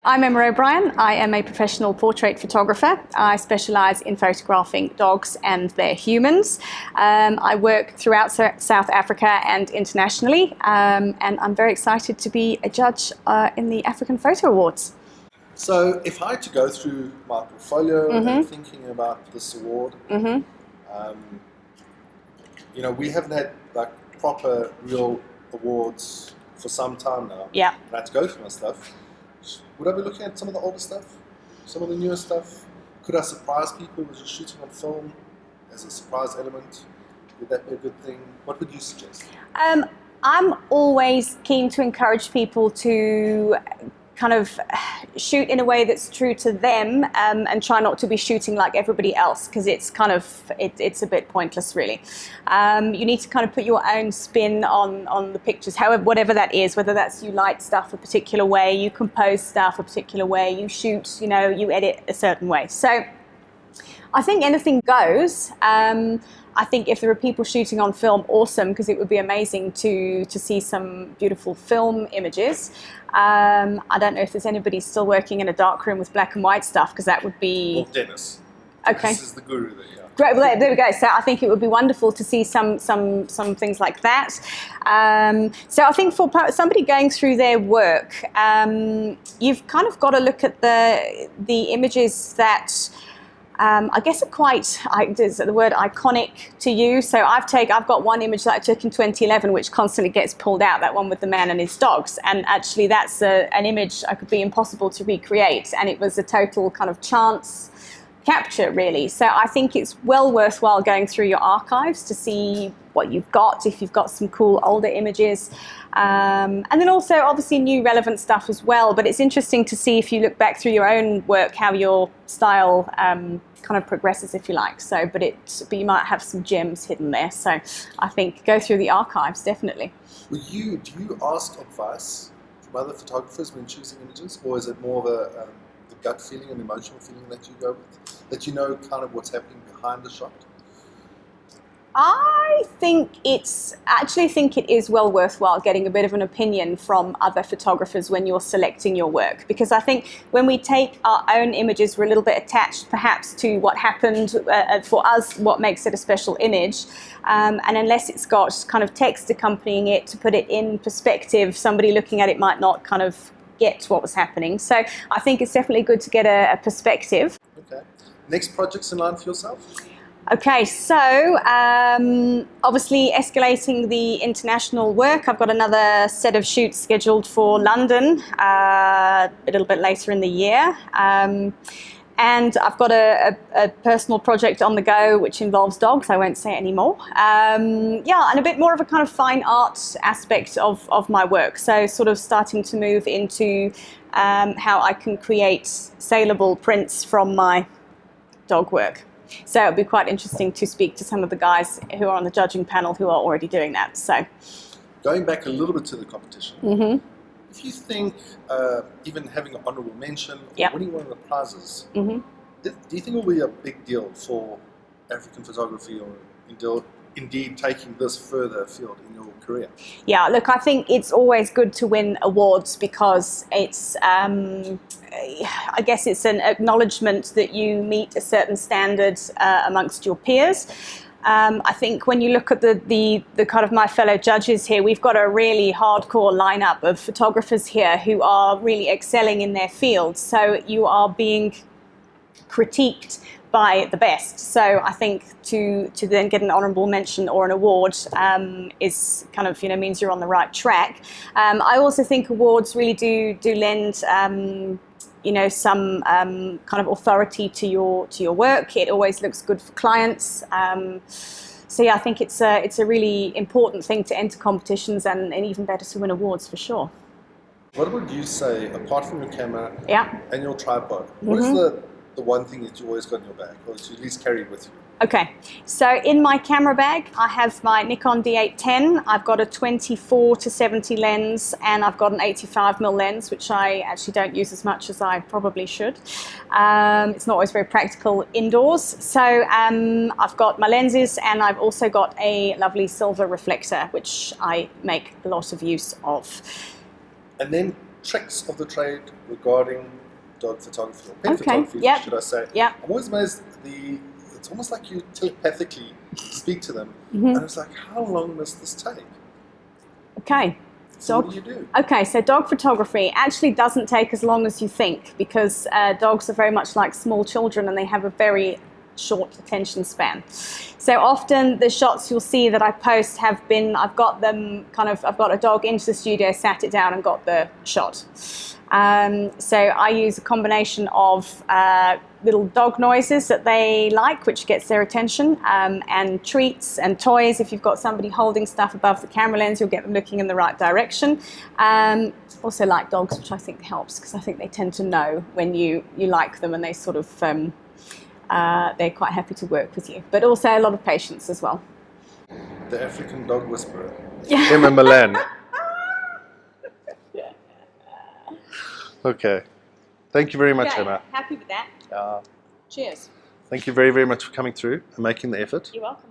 I'm Emma O'Brien. I am a professional portrait photographer. I specialise in photographing dogs and their humans. I work throughout South Africa and internationally, and I'm very excited to be a judge in the African Photo Awards. So if I had to go through my portfolio and thinking about this award, we haven't had like proper real awards for some time now. Yeah. And I had to go through my stuff. Would I be looking at some of the older stuff? Some of the newer stuff? Could I surprise people with just shooting on film as a surprise element? Would that be a good thing? What would you suggest? I'm always keen to encourage people to kind of shoot in a way that's true to them, and try not to be shooting like everybody else, because it's kind of it's a bit pointless, really. You need to kind of put your own spin on the pictures, however, whatever that is, whether that's you light stuff a particular way, you compose stuff a particular way, you shoot, you edit a certain way. So I think anything goes. I think if there are people shooting on film, awesome, because it would be amazing to see some beautiful film images. I don't know if there's anybody still working in a darkroom with black and white stuff, because that would be... Well, Dennis. Okay. Dennis is the guru there, yeah. Great, well, there we go. So I think it would be wonderful to see some things like that. So I think for somebody going through their work, you've kind of got to look at the images that I guess are quite, is the word iconic to you. So I've got one image that I took in 2011 which constantly gets pulled out, that one with the man and his dogs, and actually that's an image I could be impossible to recreate, and it was a total kind of chance capture, really. So I think it's well worthwhile going through your archives to see what you've got, if you've got some cool older images, and then also obviously new relevant stuff as well. But it's interesting to see, if you look back through your own work, how your style kind of progresses, if you like. So but you might have some gems hidden there, so I think go through the archives, definitely. Do you ask advice from other photographers when choosing images, or is it more of the gut feeling and emotional feeling that you go with, that you know kind of what's happening behind the shot? I actually think it is well worthwhile getting a bit of an opinion from other photographers when you're selecting your work, because I think when we take our own images, we're a little bit attached perhaps to what happened for us, what makes it a special image, and unless it's got kind of text accompanying it to put it in perspective, somebody looking at it might not kind of get what was happening. So I think it's definitely good to get a perspective. Okay. Next projects in line for yourself? Okay, so obviously escalating the international work. I've got another set of shoots scheduled for London a little bit later in the year. And I've got a personal project on the go which involves dogs. I won't say any more. And a bit more of a kind of fine art aspect of my work. So sort of starting to move into how I can create saleable prints from my dog work. So it'll be quite interesting to speak to some of the guys who are on the judging panel who are already doing that. So, going back a little bit to the competition, if you think even having an honourable mention or winning one of the prizes, do you think it will be a big deal for African photography, or indeed taking this further afield in your career? Yeah, look, I think it's always good to win awards, because it's I guess it's an acknowledgement that you meet a certain standard amongst your peers. I think when you look at the kind of my fellow judges here, we've got a really hardcore lineup of photographers here who are really excelling in their fields. So you are being critiqued by the best. So I think to then get an honourable mention or an award is kind of means you're on the right track. I also think awards really do lend some kind of authority to your work. It always looks good for clients. So yeah, I think it's a really important thing to enter competitions, and even better to win awards, for sure. What would you say, apart from your camera and your tripod, what is the one thing that you always got in your bag, or that you at least carry with you? Okay, so in my camera bag, I have my Nikon D810. I've got a 24-70 lens, and I've got an 85mm lens, which I actually don't use as much as I probably should. It's not always very practical indoors. So I've got my lenses, and I've also got a lovely silver reflector, which I make a lot of use of. And then tricks of the trade regarding dog photography or pet Okay, photography, yep. should I say. Yep. I'm always amazed. It's almost like you telepathically speak to them, Mm-hmm. and it's like, how long does this take? Okay. So what do you do? Okay, so dog photography actually doesn't take as long as you think, because dogs are very much like small children and they have a very short attention span. So often the shots you'll see that I post have been, I've got a dog into the studio, sat it down and got the shot. So I use a combination of little dog noises that they like, which gets their attention, and treats and toys. If you've got somebody holding stuff above the camera lens, you'll get them looking in the right direction. Also like dogs, which I think helps, because I think they tend to know when you like them, and they sort of they're quite happy to work with you. But also a lot of patience as well. The African dog whisperer, Yeah. Emma Milan. Okay. Thank you very much, Okay, Emma. happy with that. Cheers. Thank you very, very much for coming through and making the effort. You're welcome.